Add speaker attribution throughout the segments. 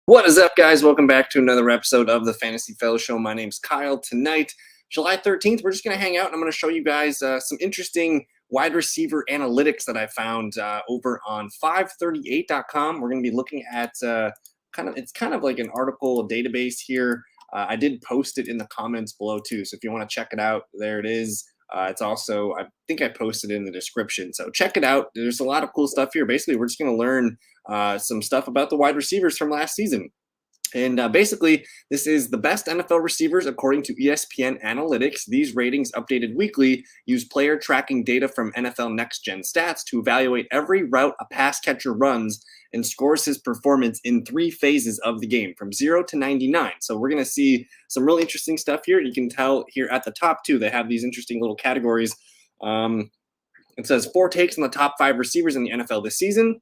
Speaker 1: What is up, guys? Welcome back to another episode of the Fantasy Fellow Show. My name's Kyle. Tonight, July 13th, we're just going to hang out and I'm going to show you guys some interesting wide receiver analytics that I found over on 538.com. We're going to be looking at it's kind of like an article database here. I did post it in the comments below too. So if you want to check it out, there it is. It's also, I think I posted it in the description. So check it out. There's a lot of cool stuff here. Basically, we're just going to learn some stuff about the wide receivers from last season. And basically, this is the best NFL receivers according to ESPN Analytics. These ratings, updated weekly, use player tracking data from NFL Next Gen Stats to evaluate every route a pass catcher runs and scores his performance in 3 phases of the game, from 0 to 99. So we're going to see some really interesting stuff here. You can tell here at the top, too, they have these interesting little categories. It says 4 takes on the top 5 receivers in the NFL this season.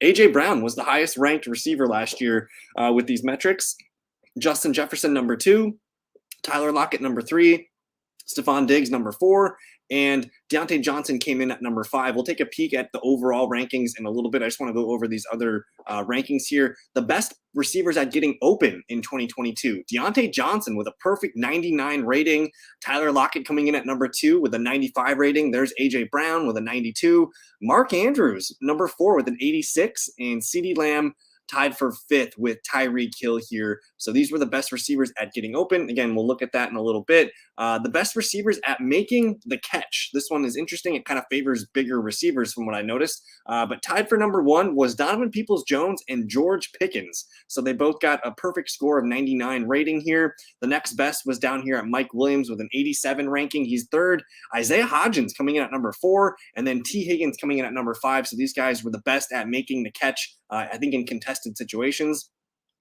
Speaker 1: A.J. Brown was the highest ranked receiver last year with these metrics. Justin Jefferson, number 2. Tyler Lockett, number 3. Stephon Diggs, number 4. And Deontay Johnson came in at number 5. We'll take a peek at the overall rankings in a little bit. I just want to go over these other rankings here. The best receivers at getting open in 2022. Deontay Johnson with a perfect 99 rating. Tyler Lockett coming in at number 2 with a 95 rating. There's A.J. Brown with a 92. Mark Andrews, number 4 with an 86. And CeeDee Lamb tied for 5th with Tyreek Hill here. So these were the best receivers at getting open. Again, we'll look at that in a little bit. The best receivers at making the catch. This one is interesting. It kind of favors bigger receivers from what I noticed. But tied for number 1 was Donovan Peoples-Jones and George Pickens. So they both got a perfect score of 99 rating here. The next best was down here at Mike Williams with an 87 ranking. He's 3rd. Isaiah Hodgins coming in at number 4. And then T. Higgins coming in at number 5. So these guys were the best at making the catch, I think, in contested situations.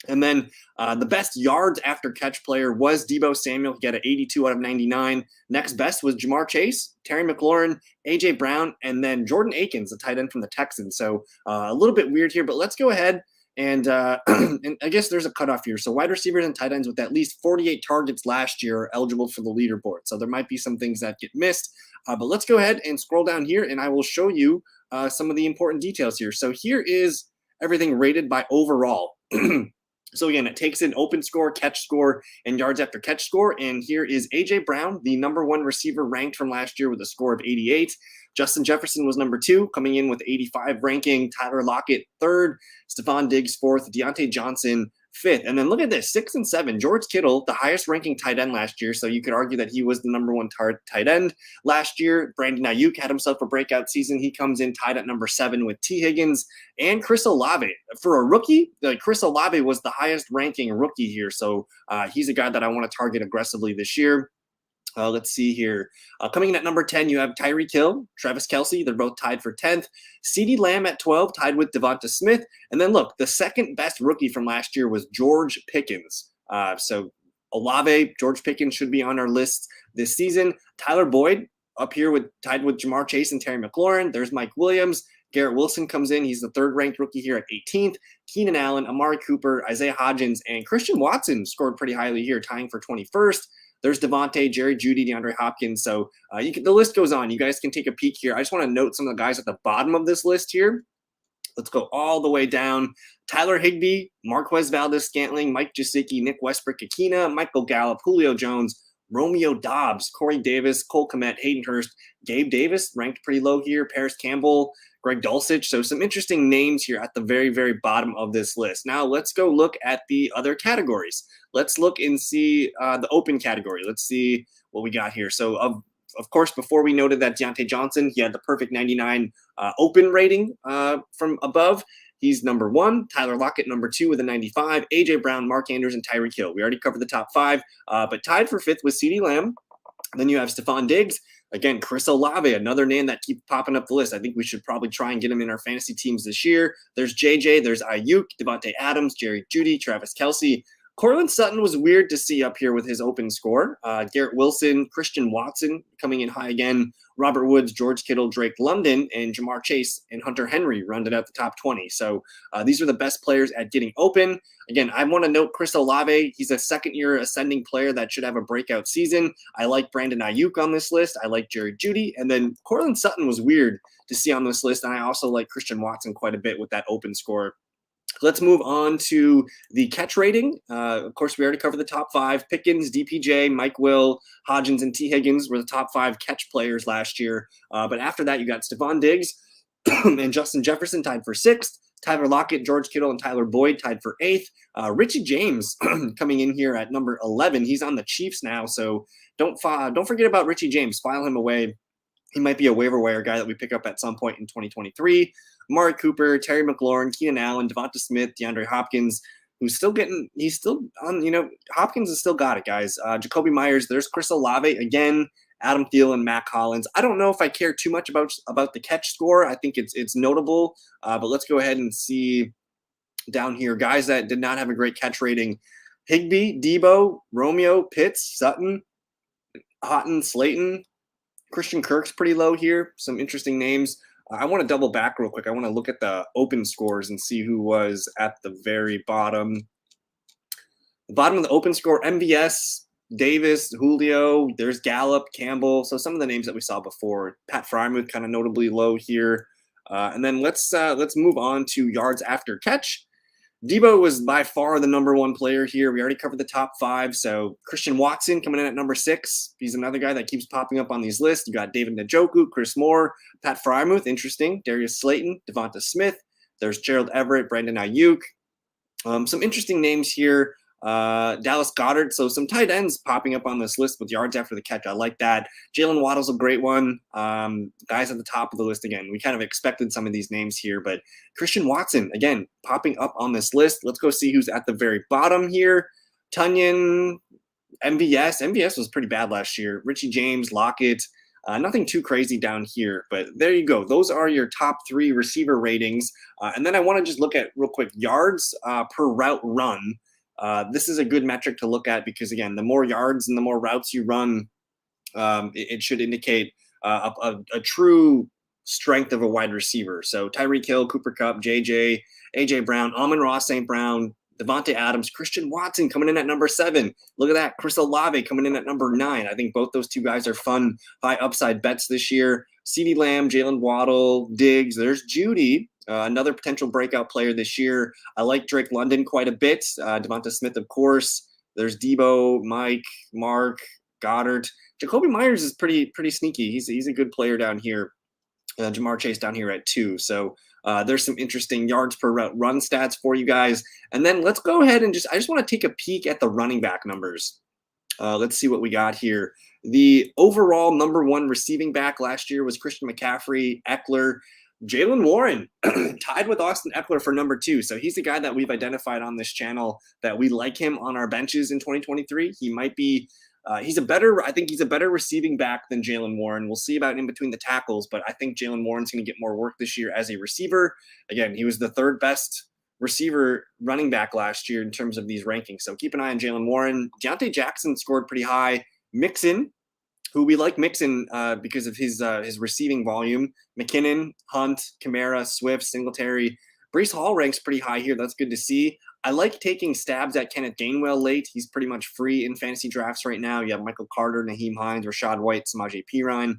Speaker 1: And then the best yards after catch player was Deebo Samuel. He got an 82 out of 99. Next best was Jamar Chase, Terry McLaurin, A.J. Brown, and then Jordan Akins, the tight end from the Texans. So a little bit weird here, but let's go ahead and and I guess there's a cutoff here. So wide receivers and tight ends with at least 48 targets last year are eligible for the leaderboard. So there might be some things that get missed. But let's go ahead and scroll down here, and I will show you some of the important details here. So here is everything rated by overall. So again, it takes in open score, catch score, and yards after catch score. And here is A.J. Brown, the number 1 receiver ranked from last year with a score of 88. Justin Jefferson was number 2, coming in with 85 ranking. Tyler Lockett, 3rd. Stephon Diggs, 4th. Deontay Johnson, 5th. And then look at this, 6 and 7. George Kittle, the highest ranking tight end last year. So you could argue that he was the number 1 tight end last year. Brandon Ayuk had himself a breakout season. He comes in tied at number 7 with T. Higgins and Chris Olave. For a rookie, Chris Olave was the highest ranking rookie here. So he's a guy that I want to target aggressively this year. Let's see here. Coming in at number 10, you have Tyreek Hill, Travis Kelce. They're both tied for 10th. CeeDee Lamb at 12, tied with Devonta Smith. And then look, the second best rookie from last year was George Pickens. So Olave, George Pickens should be on our list this season. Tyler Boyd up here tied with Jamar Chase and Terry McLaurin. There's Mike Williams. Garrett Wilson comes in. He's the 3rd ranked rookie here at 18th. Keenan Allen, Amari Cooper, Isaiah Hodgins, and Christian Watson scored pretty highly here, tying for 21st. There's Devontae, Jerry Jeudy, DeAndre Hopkins. So the list goes on. You guys can take a peek here. I just want to note some of the guys at the bottom of this list here. Let's go all the way down. Tyler Higbee, Marquez Valdez-Scantling, Mike Gesicki, Nick Westbrook-Akina, Michael Gallup, Julio Jones, Romeo Doubs, Corey Davis, Cole Kmet, Hayden Hurst, Gabe Davis, ranked pretty low here, Paris Campbell, Greg Dulcich. So some interesting names here at the very, very bottom of this list. Now let's go look at the other categories. Let's look and see the open category. Let's see what we got here. So of course, before we noted that Deontay Johnson, he had the perfect 99 open rating from above. He's number 1. Tyler Lockett, number 2 with a 95. A.J. Brown, Mark Andrews, and Tyreek Hill. We already covered the top 5, but tied for 5th with CeeDee Lamb. Then you have Stephon Diggs. Again, Chris Olave, another name that keeps popping up the list. I think we should probably try and get him in our fantasy teams this year. There's JJ, there's Ayuk, Devontae Adams, Jerry Jeudy, Travis Kelce. Cortland Sutton was weird to see up here with his open score. Garrett Wilson, Christian Watson coming in high again. Robert Woods, George Kittle, Drake London, and Jamar Chase and Hunter Henry rounded out the top 20. So these are the best players at getting open. Again, I want to note Chris Olave. He's a second-year ascending player that should have a breakout season. I like Brandon Ayuk on this list. I like Jerry Jeudy. And then Cortland Sutton was weird to see on this list. And I also like Christian Watson quite a bit with that open score. Let's move on to the catch rating. Of course, we already covered the top 5. Pickens, DPJ, Mike Will, Hodgins, and T. Higgins were the top 5 catch players last year. But after that, you got Stephon Diggs and Justin Jefferson tied for 6th. Tyler Lockett, George Kittle, and Tyler Boyd tied for 8th. Richie James coming in here at number 11. He's on the Chiefs now, so don't forget about Richie James. File him away. He might be a waiver wire guy that we pick up at some point in 2023. Amari Cooper, Terry McLaurin, Keenan Allen, Devonta Smith, DeAndre Hopkins, he's still on, Hopkins has still got it, guys. Jacoby Myers, there's Chris Olave again, Adam Thielen, Matt Collins. I don't know if I care too much about the catch score. I think it's notable, but let's go ahead and see down here. Guys that did not have a great catch rating: Higbee, Debo, Romeo, Pitts, Sutton, Houghton, Slayton. Christian Kirk's pretty low here. Some interesting names. I want to double back real quick. I want to look at the open scores and see who was at the very bottom. The bottom of the open score: MVS, Davis, Julio. There's Gallup, Campbell. So some of the names that we saw before. Pat Frymouth kind of notably low here. And then let's move on to yards after catch. Debo was by far the number 1 player here. We already covered the top 5. So Christian Watson coming in at number 6. He's another guy that keeps popping up on these lists. You got David Njoku, Chris Moore, Pat Frymouth, interesting. Darius Slayton, Devonta Smith. There's Gerald Everett, Brandon Ayuk. Some interesting names here. Dallas Goedert. So some tight ends popping up on this list with yards after the catch. I like that. Jalen Waddle's a great one. Guys at the top of the list again. We kind of expected some of these names here, but Christian Watson, again, popping up on this list. Let's go see who's at the very bottom here. Tunyon, MVS. MVS was pretty bad last year. Richie James, Lockett. Nothing too crazy down here, but there you go. Those are your top 3 receiver ratings. And then I want to just look at real quick yards per route run. This is a good metric to look at because, again, the more yards and the more routes you run, it should indicate a true strength of a wide receiver. So Tyreek Hill, Cooper Kupp, JJ, AJ Brown, Amon-Ra St. Brown, Devontae Adams, Christian Watson coming in at number 7. Look at that. Chris Olave coming in at number 9. I think both those two guys are fun, high upside bets this year. CeeDee Lamb, Jalen Waddle, Diggs. There's Judy. Another potential breakout player this year. I like Drake London quite a bit. Devonta Smith, of course. There's Debo, Mike, Mark, Goddard. Jacoby Myers is pretty sneaky. He's a good player down here. Jamar Chase down here at 2. So there's some interesting yards per route run stats for you guys. And then let's go ahead and I just want to take a peek at the running back numbers. Let's see what we got here. The overall number 1 receiving back last year was Christian McCaffrey, Eckler. Jaylen Warren tied with Austin Eckler for number 2. So he's the guy that we've identified on this channel that we like him on our benches in 2023. He might be, I think he's a better receiving back than Jaylen Warren. We'll see about in between the tackles, but I think Jaylen Warren's going to get more work this year as a receiver. Again, he was the 3rd best receiver running back last year in terms of these rankings. So keep an eye on Jaylen Warren. Deontay Jackson scored pretty high. Mixon, who we like Mixon because of his receiving volume. McKinnon, Hunt, Kamara, Swift, Singletary. Breece Hall ranks pretty high here. That's good to see. I like taking stabs at Kenneth Gainwell late. He's pretty much free in fantasy drafts right now. You have Michael Carter, Naheem Hines, Rashad White, Samaje Perine,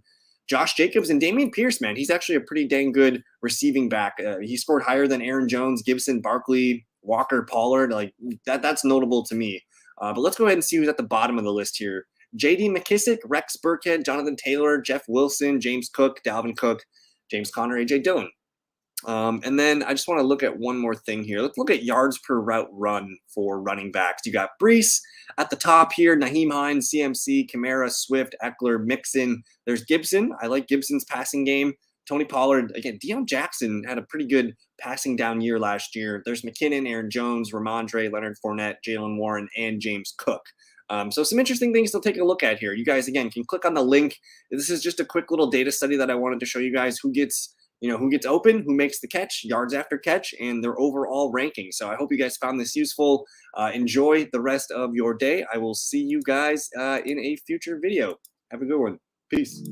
Speaker 1: Josh Jacobs, and Dameon Pierce, man. He's actually a pretty dang good receiving back. He scored higher than Aaron Jones, Gibson, Barkley, Walker, Pollard. Like that's notable to me. But let's go ahead and see who's at the bottom of the list here. J.D. McKissick, Rex Burkhead, Jonathan Taylor, Jeff Wilson, James Cook, Dalvin Cook, James Conner, A.J. Dillon. And then I just want to look at one more thing here. Let's look at yards per route run for running backs. You got Breece at the top here, Naheem Hines, CMC, Kamara, Swift, Eckler, Mixon. There's Gibson. I like Gibson's passing game. Tony Pollard. Again, Deion Jackson had a pretty good passing down year last year. There's McKinnon, Aaron Jones, Ramondre, Leonard Fournette, Jaylen Warren, and James Cook. So some interesting things to take a look at here. You guys, again, can click on the link. This is just a quick little data study that I wanted to show you guys who gets open, who makes the catch, yards after catch, and their overall ranking. So I hope you guys found this useful. Enjoy the rest of your day. I will see you guys in a future video. Have a good one. Peace.